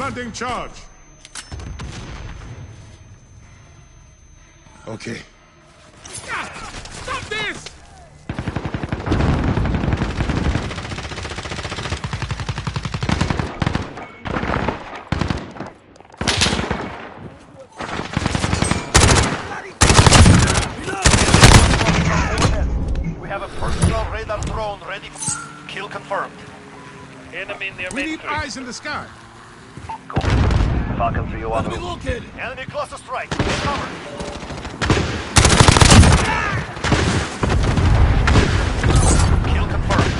Planting charge. Okay. Stop this! We have a personal radar drone ready. Kill confirmed. Enemy near We main need street. eyes in the sky. Copy. Falcon 301. Enemy located. Enemy cluster strike. Cover. Kill confirmed.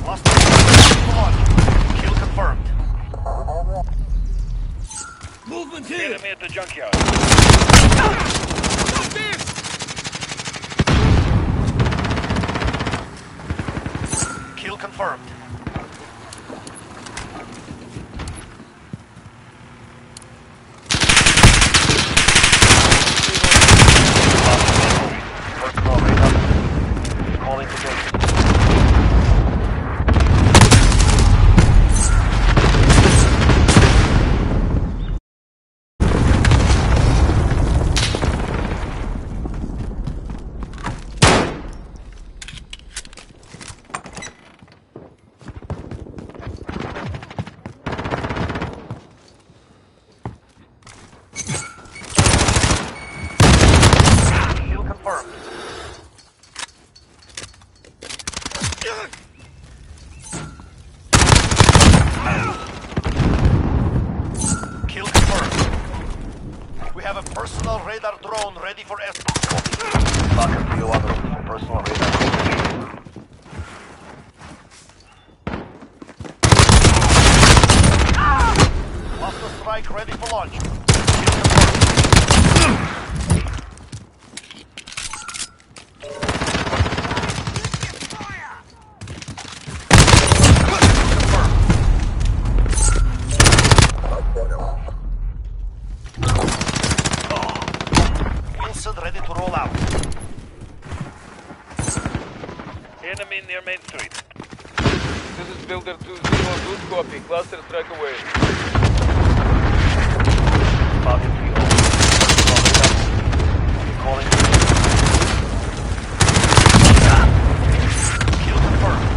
Lost target. Kill confirmed. Movement here. Enemy at the junkyard. Stop this! Kill confirmed. Personal radar. Calling to base. Kill confirmed. Kill confirmed. We have a personal radar drone ready for escort. Falcon 301, personal radar. Cluster strike ready for launch. Kill confirmed. Wilson ready to roll out. Enemy near main street. This is Builder 2-0, good copy. Cluster strike away. Falcon 3-0. Calling. Kill confirmed.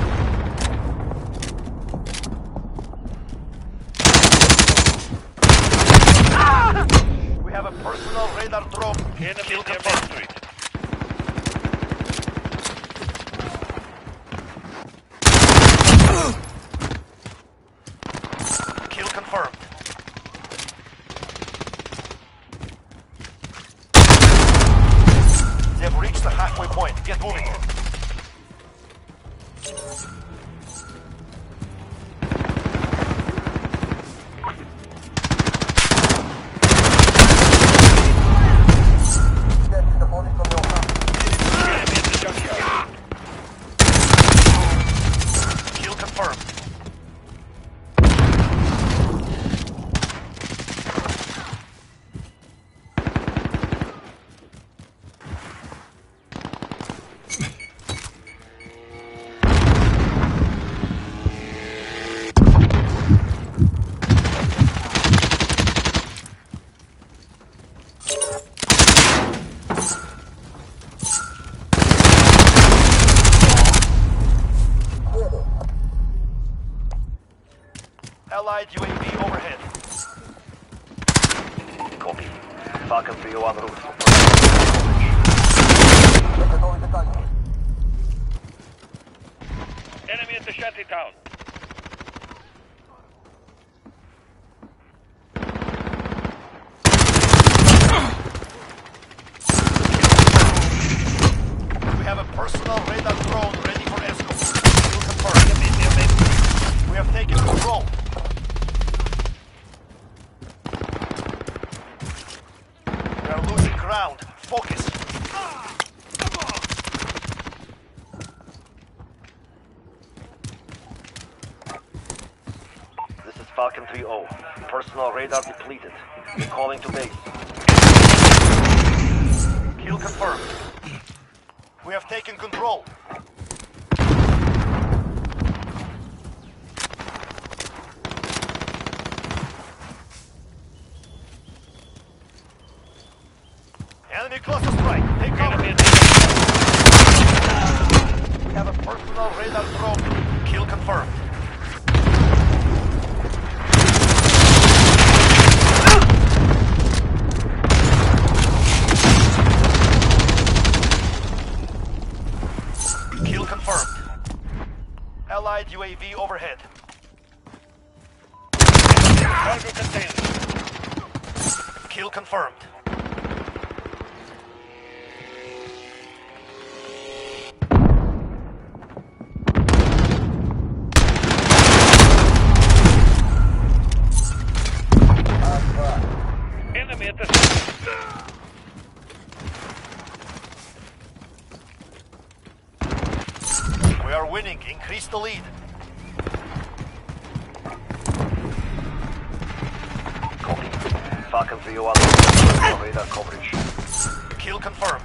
We have a personal radar drone. Enemy Kill near main confirmed. street. Kill confirmed. They've reached the halfway point. Get moving. Enemy at the junkyard. Kill confirmed. Allied UAV overhead. Copy. Falcon 301 route. Enemy at the shanty town. We have a personal radar drone ready for escort. Kill confirmed. Enemy near main street. We have taken control. We are losing ground. Focus. This is Falcon 3-0. Personal radar depleted. Calling to base. Kill confirmed. We have taken control. Enemy cluster strike. Take cover. Enemy at the We have a personal radar drone. Kill confirmed. Kill confirmed. Allied UAV overhead. cargo container. Kill confirmed. Enemy at the center. We are winning. Increase the lead. Copy. Falcon 301. Radar coverage. Kill confirmed.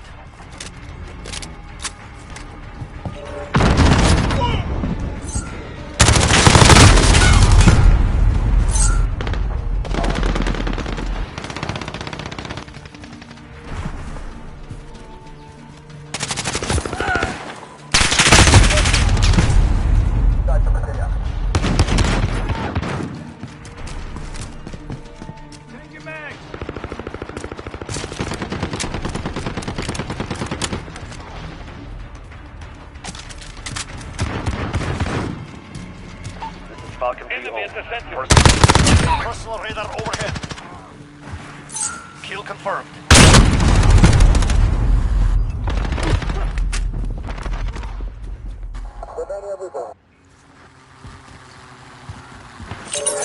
Falcon Enemy at the center. Personal radar overhead. Kill confirmed.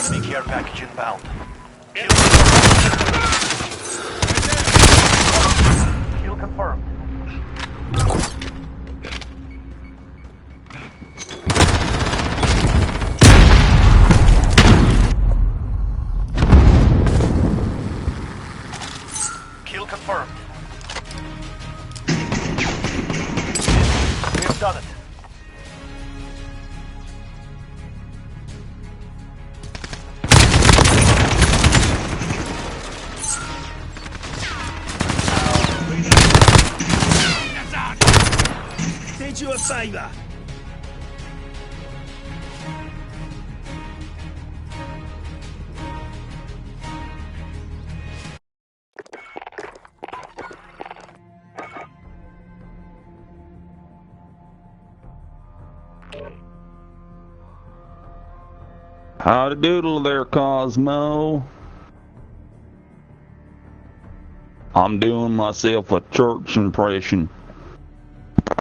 Enemy care package inbound. Kill confirmed. Kill confirmed. Kill confirmed. We have done it. Did you a favour? Howdy doodle there, Cosmo. I'm doing myself a church impression.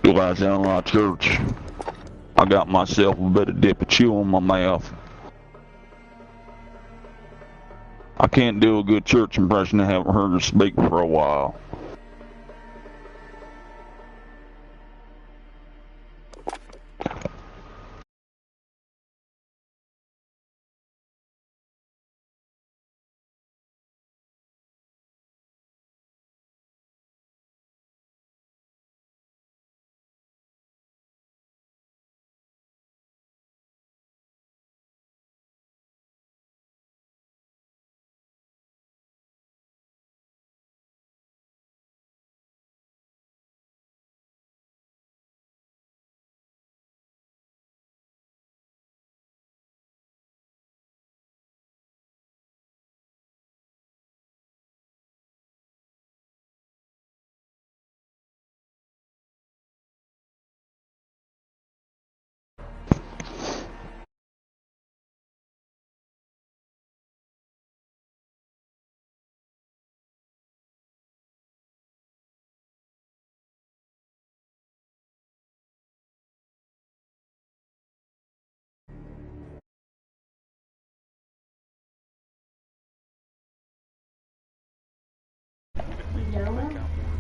Do I sound like church? I got myself a bit of dip of chew in my mouth. I can't do a good church impression. I haven't heard her speak for a while.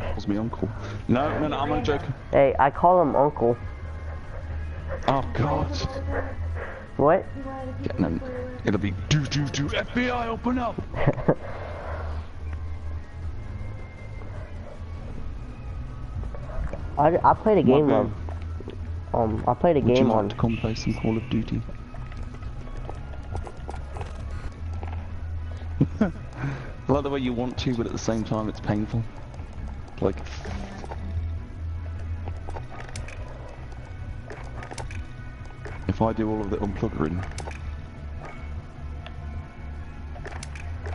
Calls me uncle. No, I'm only joking. Hey, I call him Uncle. Oh God. What? Getting him. It'll be do FBI open up. I played a game Might on. I played a Would you game like on. to come play some Call of Duty? I like the way you want to, but at the same time it's painful. Like... If I do all of the unplugging...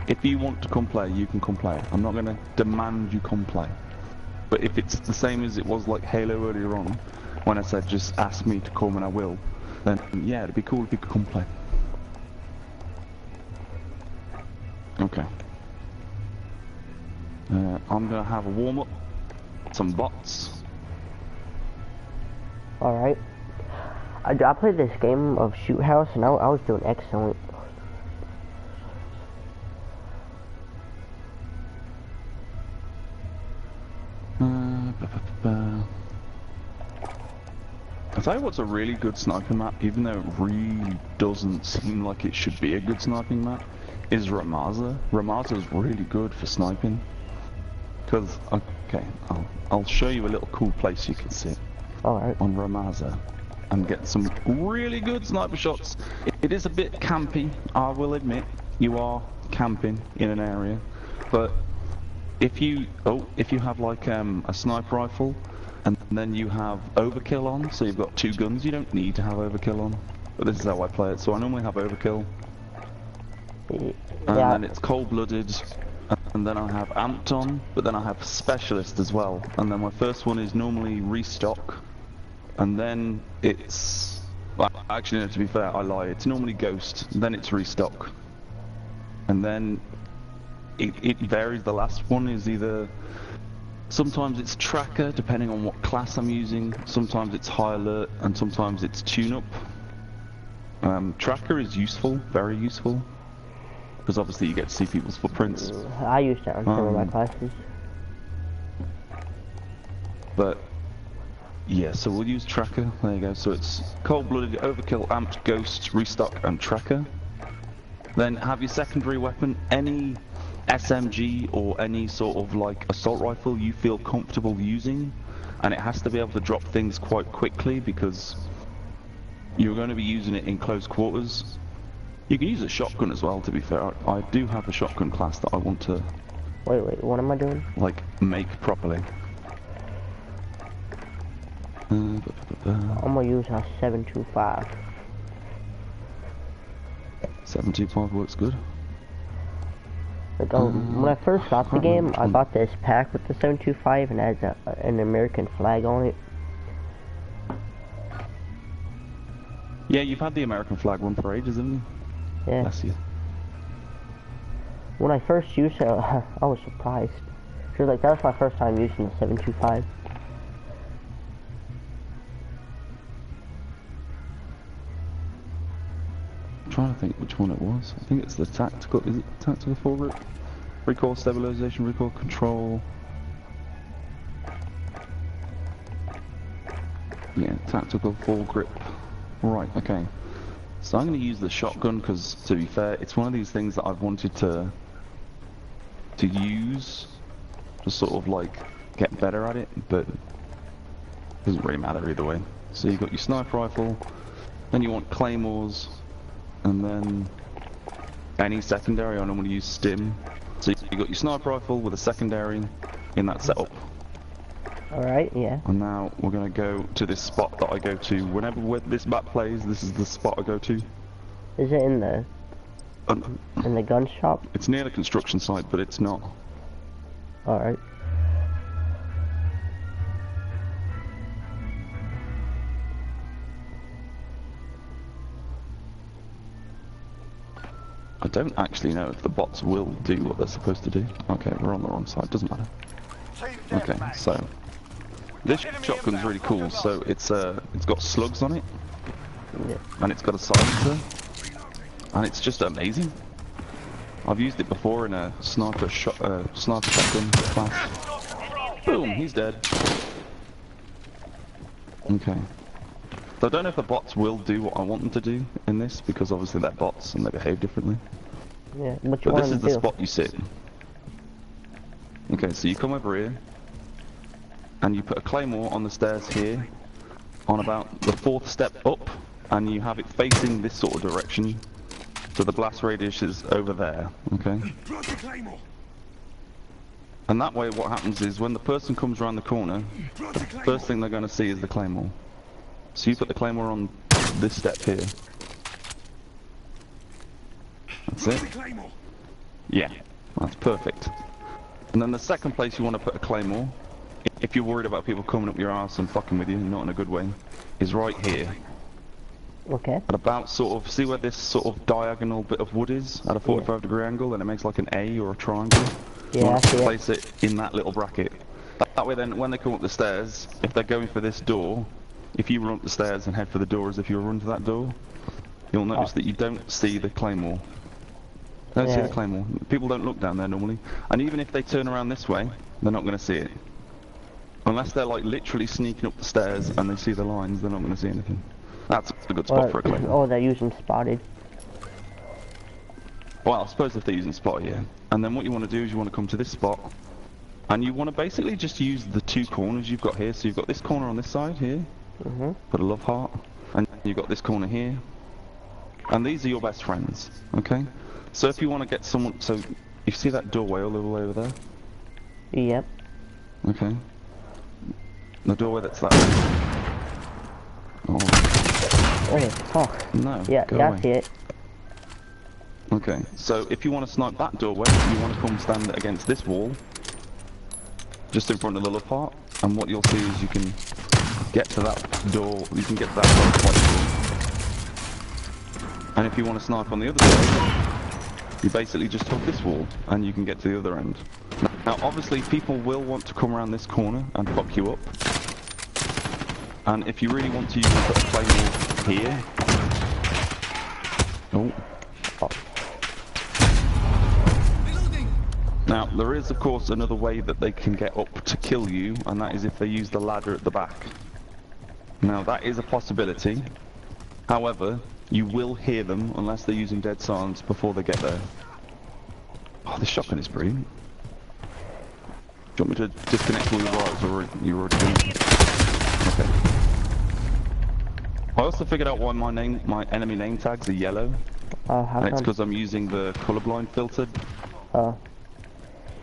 If you want to come play, you can come play. I'm not going to demand you come play. But if it's the same as it was like Halo earlier on, when I said just ask me to come and I will, then yeah, it'd be cool if you could come play. Okay. I'm gonna have a warm up, some bots. Alright. I played this game of Shoot House and I was doing excellent. I'll tell you what's a really good sniping map, even though it really doesn't seem like it should be a good sniping map, is Ramaza. Ramaza's really good for sniping. Because, okay, I'll show you a little cool place you can sit. Alright. On Ramaza and get some really good sniper shots. It is a bit campy, I will admit. You are camping in an area, but if you have like a sniper rifle and then you have overkill on, so you've got two guns, you don't need to have overkill on. But this is how I play it. So I normally have overkill, and then it's cold-blooded, and then I have amped on, but then I have specialist as well. And then my first one is normally restock, and then it's actually, no, to be fair, I lie. It's normally ghost, then it's restock, and then it varies. The last one is either, sometimes it's tracker, depending on what class I'm using. Sometimes it's high alert, and sometimes it's tune-up. Tracker is useful, very useful, because obviously you get to see people's footprints. I used that on some of my classes. But yeah, so we'll use tracker. There you go. So it's cold-blooded, overkill, amped, ghost, restock, and tracker. Then have your secondary weapon, any SMG or any sort of like assault rifle you feel comfortable using, and it has to be able to drop things quite quickly because you're going to be using it in close quarters. You can use a shotgun as well, to be fair. I do have a shotgun class that I want to Wait, what am I doing? like make properly. I'm gonna use a 725. 725 works good. Like, when I first got the game, I got this pack with the 725 and it has an American flag on it. Yeah, you've had the American flag one for ages, haven't you? Yeah. Bless you. When I first used it, I was surprised. She was like, that was my first time using the 725. I'm trying to think which one it was. I think it's the tactical. Is it tactical foregrip? Recoil stabilization, recoil control. Yeah, tactical foregrip. Right, okay. So I'm going to use the shotgun because, to be fair, it's one of these things that I've wanted to use to sort of like get better at it, but it doesn't really matter either way. So you've got your sniper rifle, then you want claymores, and then any secondary. I normally use stim. So you've got your sniper rifle with a secondary in that setup. Alright, yeah. And now we're going to go to this spot that I go to whenever this map plays. This is the spot I go to. Is it in the gun shop? It's near the construction site, but it's not. Alright. I don't actually know if the bots will do what they're supposed to do. Okay, we're on the wrong side, doesn't matter. Okay, so this shotgun's really cool. So it's got slugs on it, and it's got a silencer, and it's just amazing. I've used it before in a sniper shotgun class. Boom, he's dead. Okay. So I don't know if the bots will do what I want them to do in this, because obviously they're bots and they behave differently. Yeah, what you But want this to is do? the spot you sit. Okay, so you come over here, and you put a claymore on the stairs here, on about the 4th step up, and you have it facing this sort of direction, so the blast radius is over there, okay? And that way what happens is when the person comes around the corner, the first thing they're going to see is the claymore. So you put the claymore on this step here. That's it. Yeah, that's perfect. And then the second place you want to put a claymore, if you're worried about people coming up your arse and fucking with you, not in a good way, is right here. Okay. At about sort of, see where this sort of diagonal bit of wood is at a 45-degree angle, and it makes like an A or a triangle. Yeah, you want to I see place it in that little bracket. That way then, when they come up the stairs, if they're going for this door, if you run up the stairs and head for the door as if you were running to that door, you'll notice that you don't see the claymore. Don't see the claymore. People don't look down there normally. And even if they turn around this way, they're not going to see it. Unless they're like literally sneaking up the stairs and they see the lines, they're not going to see anything. That's a good spot for a claymore. Oh, they're using spotted. Well, I suppose if they're using spot, yeah. And then what you want to do is you want to come to this spot, and you want to basically just use the 2 corners you've got here. So you've got this corner on this side here, put a love heart, and you've got this corner here. And these are your best friends, okay? So if you want to get someone, so you see that doorway all the way over there? Yep. Okay. The doorway that's that way. Oh, fuck. No, Yeah, go that's away. it. Okay, so if you want to snipe that doorway, you want to come stand against this wall, just in front of the love heart, and what you'll see is you can get to that door, you can get to that door quite easily. And if you want to snipe on the other side, you basically just hook this wall, and you can get to the other end. Now obviously people will want to come around this corner and fuck you up. And if you really want to, you can put a claymore here. Oh. Now, there is of course another way that they can get up to kill you, and that is if they use the ladder at the back. Now, that is a possibility. However, you will hear them unless they're using dead silence before they get there. Oh, this shotgun is brilliant. Do you want me to disconnect all your wires, or you're already doing it? Okay. I also figured out why my enemy name tags are yellow. How And it's come? because I'm using the colorblind filter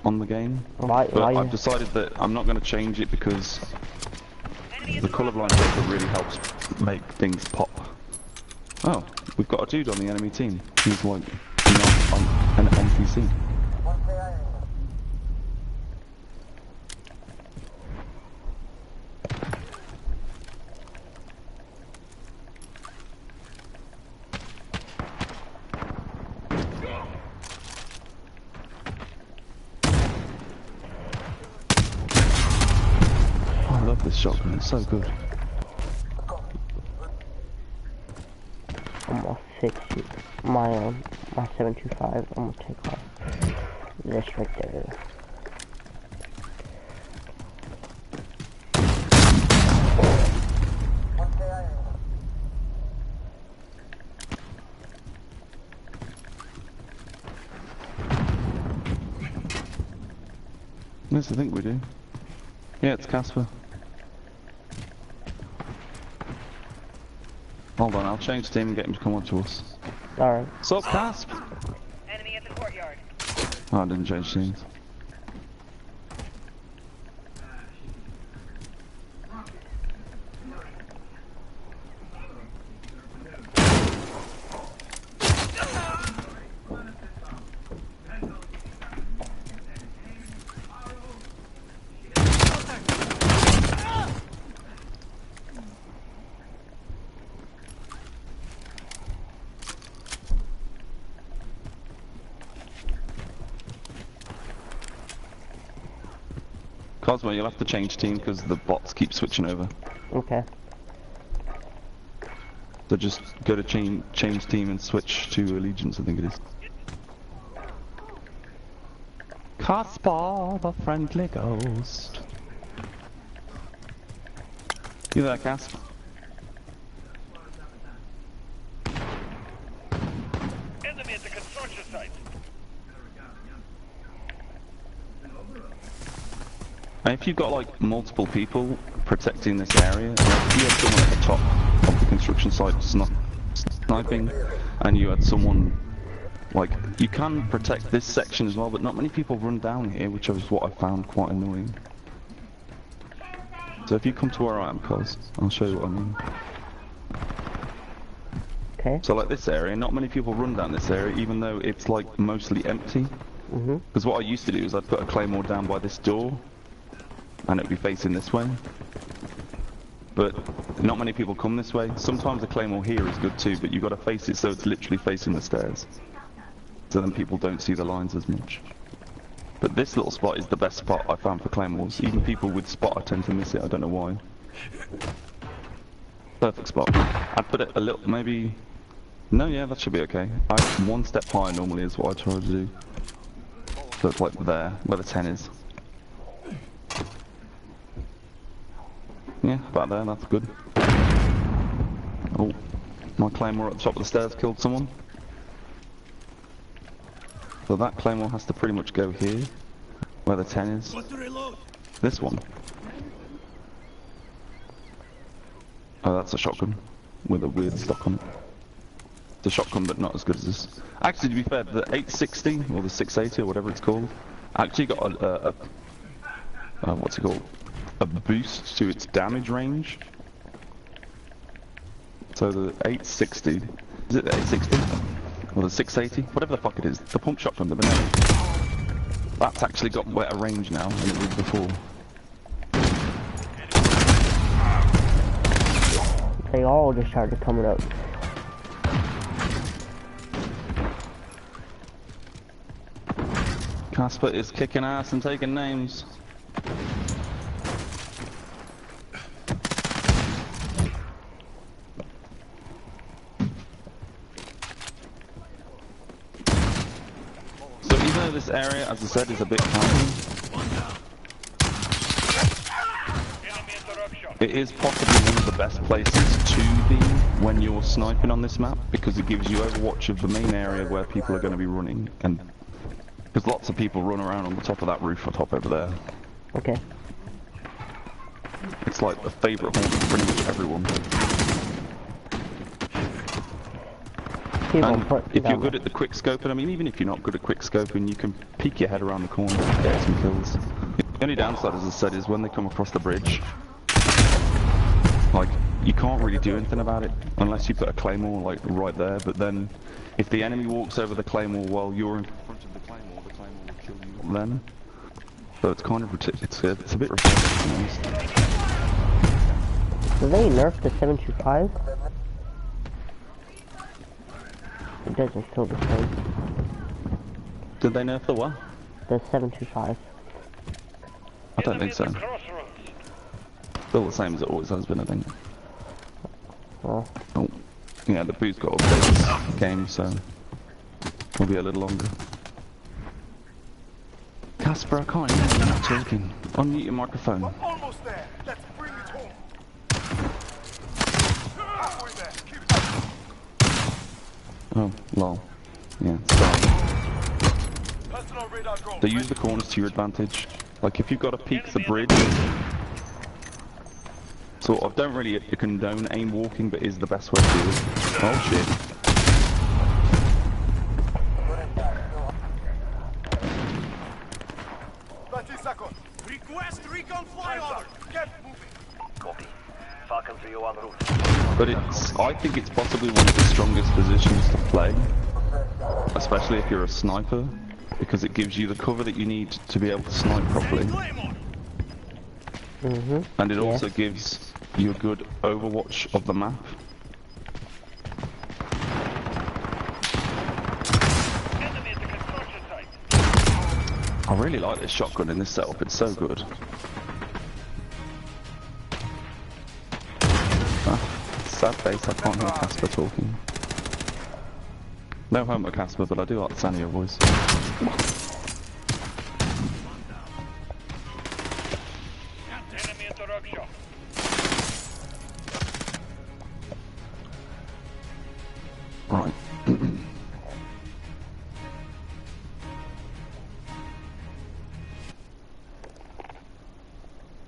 on the game. Why I've decided that I'm not going to change it because the colorblind filter really helps make things pop. Oh, we've got a dude on the enemy team. He's like not on an NPC. I love this shotgun, it's so good. I'm gonna fix it. My 725. I'm gonna take off this right there. Yes, I think we do. Yeah, it's Casper. Hold on, I'll change team and get him to come on to us. Alright. Sup, Casp? Enemy at the courtyard. Oh, I didn't change teams. Cosmo, you'll have to change team because the bots keep switching over. Okay. So just go to change team and switch to Allegiance, I think it is. Casper, the friendly ghost. You there, Casp? Enemy at the construction site. And if you've got like multiple people protecting this area, like if you had someone at the top of the construction site sniping, and you had someone like, you can protect this section as well, but not many people run down here, which is what I found quite annoying. So if you come to where I am, cuz, I'll show you what I mean. Okay. So like this area, not many people run down this area, even though it's like mostly empty. Because what I used to do is I'd put a claymore down by this door, and it'd be facing this way. But not many people come this way. Sometimes a claymore here is good too, but you've got to face it so it's literally facing the stairs. So then people don't see the lines as much. But this little spot is the best spot I found for claymores. Even people with spotter tend to miss it, I don't know why. Perfect spot. I'd put it a little, maybe... No, yeah, that should be okay. One step higher normally is what I try to do. So it's like there, where the 10 is. Yeah, about there, that's good. Oh, my claymore at the top of the stairs killed someone. So that claymore has to pretty much go here, where the 10 is. This one. Oh, that's a shotgun, with a weird stock on it. It's a shotgun, but not as good as this. Actually, to be fair, the 860, or the 680, or whatever it's called, actually got what's it called? A boost to its damage range. So the 860, is it the 860? Or the 680? Whatever the fuck it is. The pump shotgun, the banana. That's actually got better range now than it did before. They all just started coming up. Casper is kicking ass and taking names. So even though this area, as I said, is a bit campy, it is possibly one of the best places to be when you're sniping on this map, because it gives you overwatch of the main area where people are going to be running, and because lots of people run around on the top of that roof on top over there. Okay. It's like a favourite haunt of pretty much everyone. And if you're good at the quick scoping, I mean, even if you're not good at quick scoping, you can peek your head around the corner and get some kills. The only downside, as I said, is when they come across the bridge, like, you can't really do anything about it unless you put a claymore like right there. But then, if the enemy walks over the claymore while you're in front of the claymore will kill you then. So it's kind of it's a bit ridiculous, to be honest. Did they nerf the 725? It doesn't feel the same. Did they nerf the what? The 725. I don't think so. Still the same as it always has been, I think. Oh. Oh, yeah, the boost got updated this game, so it'll be a little longer. Casper, I can't hear you, you're not talking. Unmute your microphone. Almost there. Let's bring it home. Halfway there. Keep it. Oh, lol. Yeah, sorry. Personal radar drone. So use the corners to your advantage. Like if you've got to peek the bridge, sort of, don't really condone aim walking, but is the best way to do it. Oh shit. 30 seconds. Request recon flyover. Get moving. Copy. Falcon 301 route. But I think it's possibly one of the strongest positions to play, especially if you're a sniper, because it gives you the cover that you need to be able to snipe properly. And it also gives you a good overwatch of the map. Enemy at the construction site. I really like this shotgun in this setup, it's so good. Sad face, I can't hear Casper talking. No homo Casper, but I do like the sound of your voice. Enemy at the workshop. Right.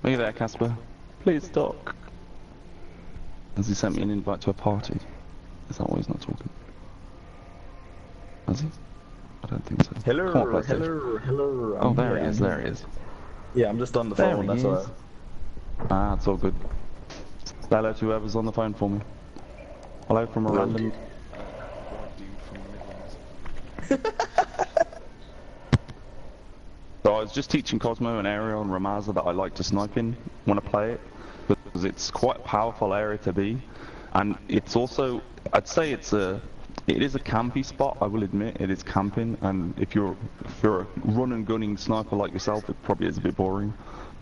Are you there, Casper? Please talk. Has he sent me an invite to a party? Is that why he's not talking? Has he? I don't think so. Hello, Come on, PlayStation. hello. Oh, there he is, there he is. Yeah, I'm just on the There phone, he that's is. alright. Ah, it's all good. Say hello to whoever's on the phone for me. Hello from a Hello, random... dude. So I was just teaching Cosmo and Ariel and Ramaza that I like to snipe in when I play it, because it's quite a powerful area to be, and it's also, I'd say it is a campy spot. I will admit it is camping, and if you're a run and gunning sniper like yourself, it probably is a bit boring,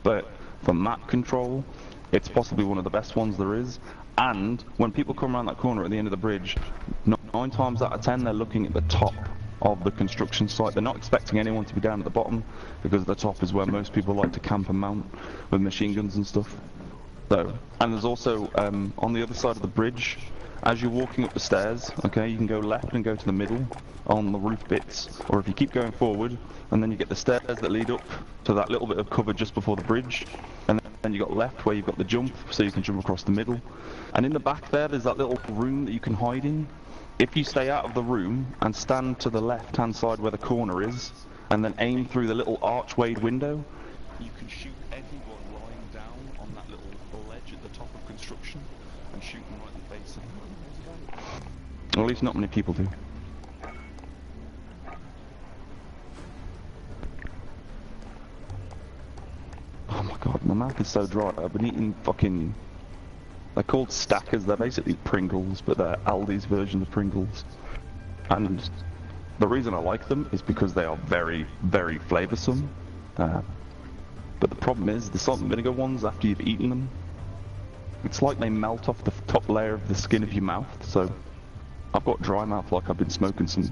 but for map control, it's possibly one of the best ones there is. And when people come around that corner at the end of the bridge, 9 times out of 10 they're looking at the top of the construction site. They're not expecting anyone to be down at the bottom, because the top is where most people like to camp and mount with machine guns and stuff. So, and there's also on the other side of the bridge, as you're walking up the stairs, okay, you can go left and go to the middle on the roof bits, or if you keep going forward, and then you get the stairs that lead up to that little bit of cover just before the bridge, and then you got left where you've got the jump, so you can jump across the middle. And in the back there's that little room that you can hide in. If you stay out of the room and stand to the left-hand side where the corner is, and then aim through the little archwayed window, you can shoot everyone lying down on that little ledge at the top of construction, and shoot them right in the face. Or at least not many people do. Oh my god, my mouth is so dry. I've been eating fucking... They're called Stackers, they're basically Pringles, but they're Aldi's version of Pringles. And the reason I like them is because they are very, very flavoursome. But the problem is, the salt and vinegar ones, after you've eaten them, it's like they melt off the top layer of the skin of your mouth, so I've got dry mouth like I've been smoking some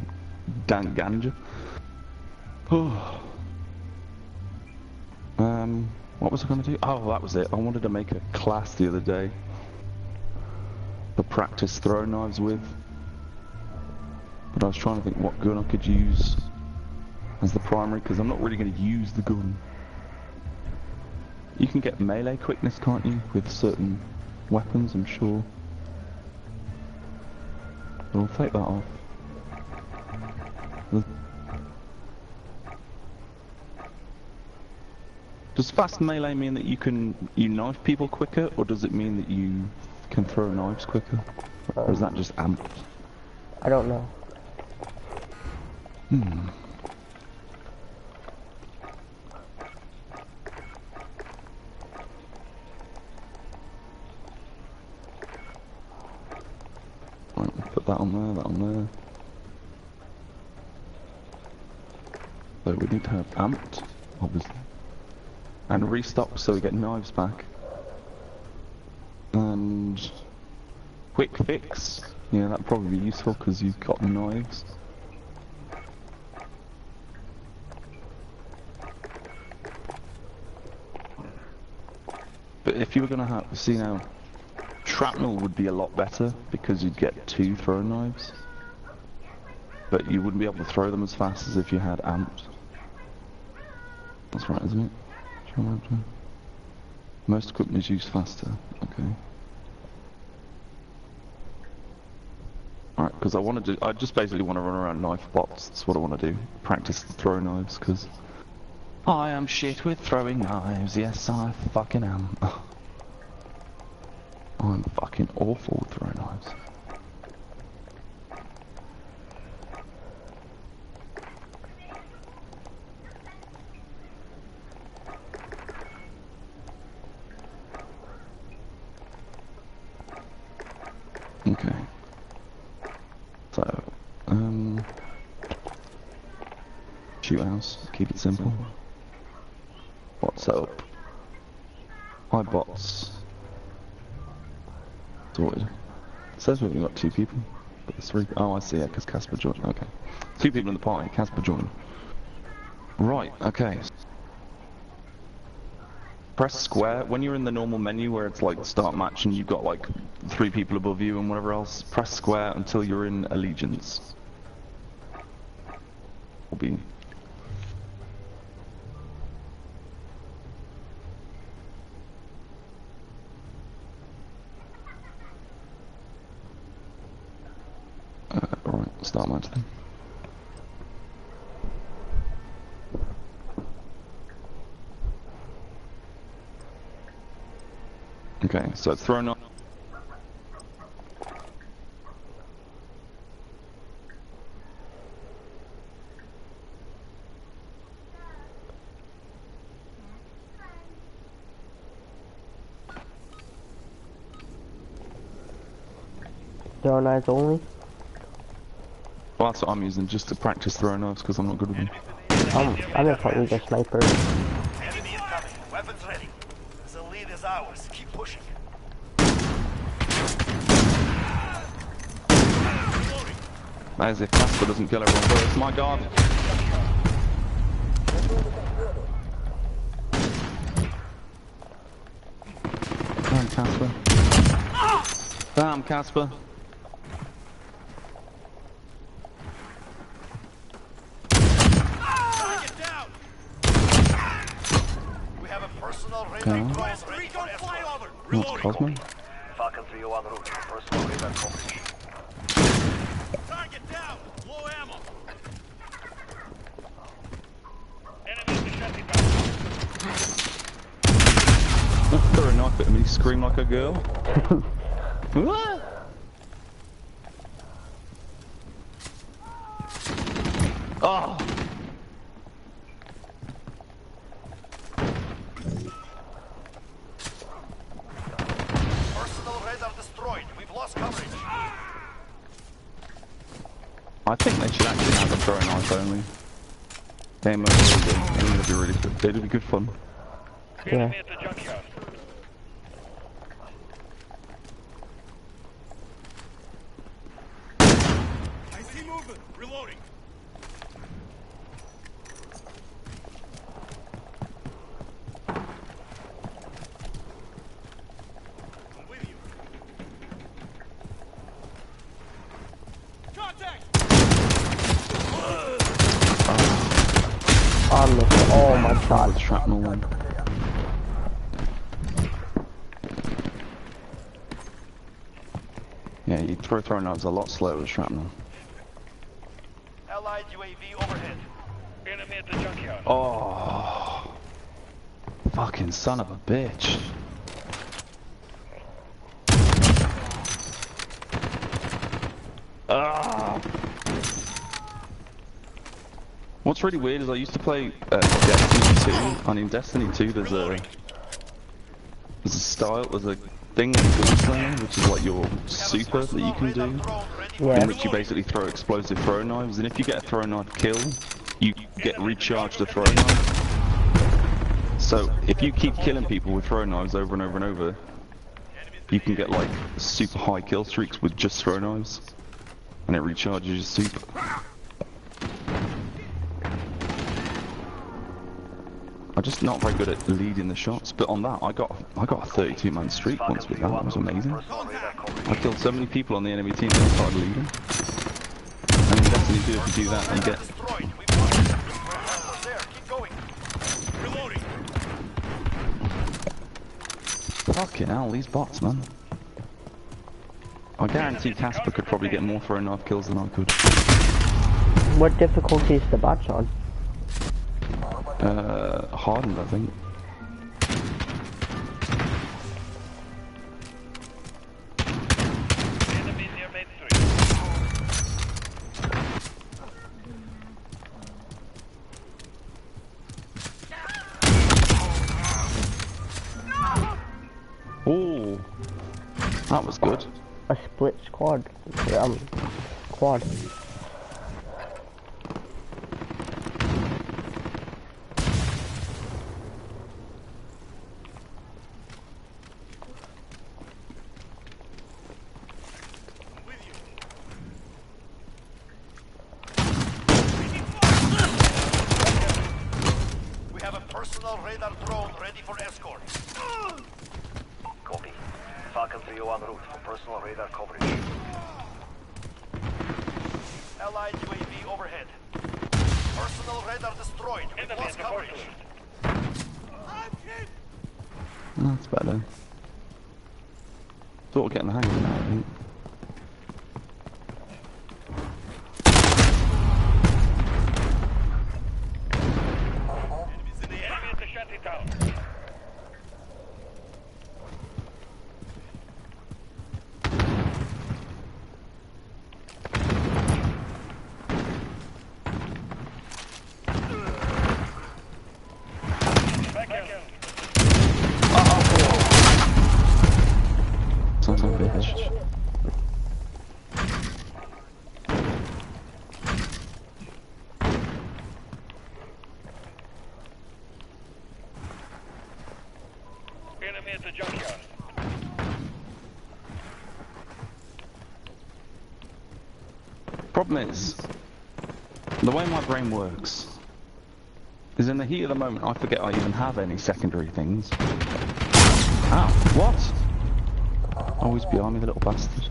dank ganja. What was I going to do? Oh, that was it. I wanted to make a class the other day to practice throwing knives with, but I was trying to think what gun I could use as the primary, because I'm not really going to use the gun. You can get melee quickness, can't you, with certain weapons, I'm sure. But I'll take that off. Does fast melee mean that you knife people quicker, or does it mean that you can throw knives quicker? Or is that just amped? I don't know. Right, put that on there, that on there. So we need to have amped, obviously. And restock so we get knives back. And quick fix. Yeah, that'd probably be useful because you've got knives. But if you were going to have, see now, shrapnel would be a lot better because you'd get 2 throwing knives. But you wouldn't be able to throw them as fast as if you had amped. That's right, isn't it? Most equipment is used faster. Okay. Alright, because I just basically want to run around knife bots. That's what I want to do. Practice the throw knives, because I am shit with throwing knives. Yes, I fucking am. I'm fucking awful with throwing knives. Okay. So, shoot house, keep it simple. Bot setup. Hi bots. Sorted. It says we've only got 2 people, but there's 3. Oh, I see, yeah, because Casper joined. Okay. 2 people in the party, Casper joined. Right, okay. Press square when you're in the normal menu where it's like start match and you've got like 3 people above you and whatever else. Press square until you're in allegiance. Will be. start actually. Okay, so it's thrown on. Throw knives only? Well, that's what I'm using, just to practice throwing knives, because I'm not good with them. I'm gonna probably use a sniper. Enemy incoming. Weapons ready. The lead is ours. Keep pushing. As if Casper doesn't kill everyone first. My god! Damn, Casper. Damn, Casper. Target down. We have a personal radar drone ready for flyover. What's Cosmo? Falcon 301 route. Personal radar coverage. Target down. Low ammo. Enemy at the chassis box. Throw a knife at him, he screamed like a girl. What? Oh! Personal radar destroyed. We've lost coverage. I think they should actually have a throw knife only. They might really do. I think it'd be really good. It'd be good fun. Enemy at the junkyard. I see movement. Reloading. I'm with you. Contact. I missed all my Oh, shots. the shrapnel one. Yeah, you throw knives a lot slower with shrapnel. Allied UAV overhead. Enemy at the junkyard. Oh, fucking son of a bitch. Ah. What's really weird is I used to play Destiny 2, and in Destiny 2 there's a thing in Gunslinger, which is like your super that you can do, Yeah. in which you basically throw explosive throw knives, and if you get a throw knife kill, you get recharged a throw knife. So if you keep killing people with throw knives over and over and over, you can get like super high kill streaks with just throw knives, and it recharges your super. I'm just not very good at leading the shots, but on that I got a 32-man streak once with that. It was amazing. I killed so many people on the enemy team that I started leading. And in Destiny 2, if you do that, you get. Destroyed. We've lost it. There. Keep going. Reloading. Fucking hell, these bots, man. I guarantee Casper could probably get more throw knife kills than I could. What difficulty is the bots on? Hardened, I think. Enemy near main street. Ooh, that was good. A split squad. Quad. We have a personal radar drone ready for escort. Copy. Falcon 301 route for personal radar coverage. Allied UAV overhead. Personal radar destroyed. We've Enemy at lost the coverage. fortress. That's better. Sort of getting the hang of it now, I think. Party down. Back out. Son of a bitch. Enemy at the junkyard. Problem is, the way my brain works is in the heat of the moment I forget I even have any secondary things. Ow, what? Always behind me, the little bastard.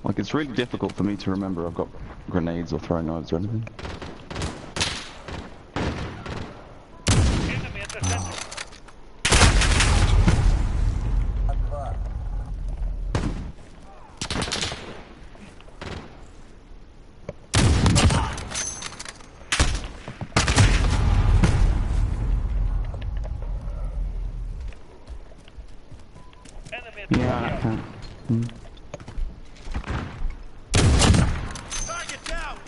Like, it's really difficult for me to remember I've got grenades or throwing knives or anything. Enemy at the center. Enemy at the Yeah, I junkyard. can. Hmm. Target down!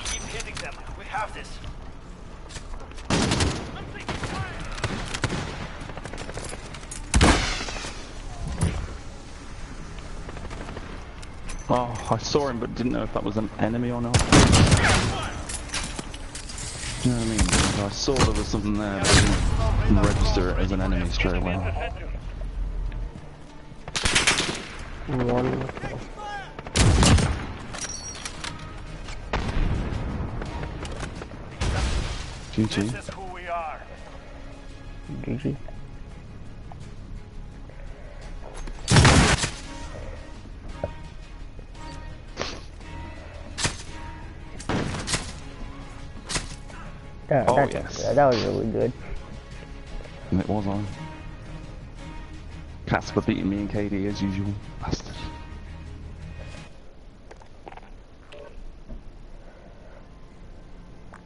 Keep hitting them. We have this. Oh, I saw him but didn't know if that was an enemy or not. You know what I mean? I saw there was something there but didn't register it as an enemy straight Enemy away. at the center. One kill. This GG. is who we are. GG. Oh, yes. That was really good. And it was on. Casper beating me and KD as usual. Bastard.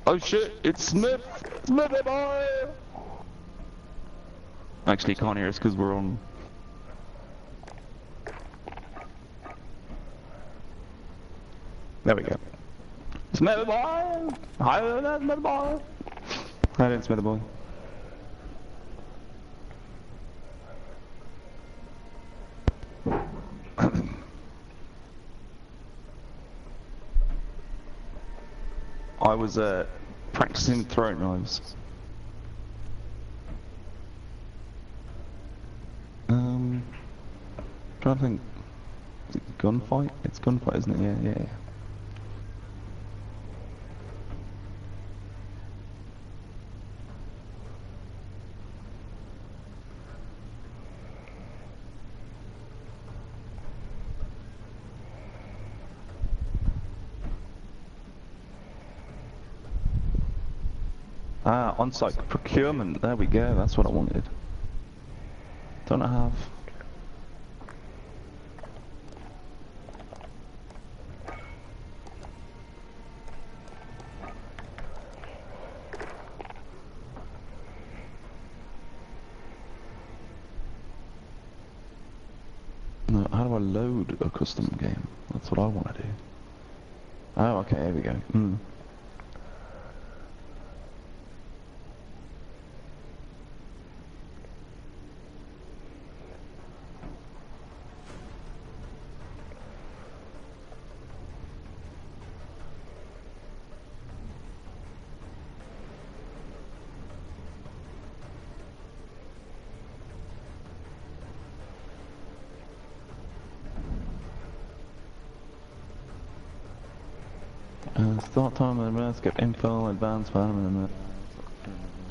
Oh shit, it's Smith! Smithy boy! Actually, you can't hear us because we're on. There we go. Smithy boy! Hi there, Smithy boy! Hi there, Smithy boy. I was practicing throwing knives. Trying to think. Is it gunfight? It's gunfight, isn't it? Yeah, yeah. Ah, on-site procurement. There we go. That's what I wanted. Don't I have? No, how do I load a custom game? That's what I want to do. Oh, okay. Here we go. Hmm. Start time of the skip info, advanced,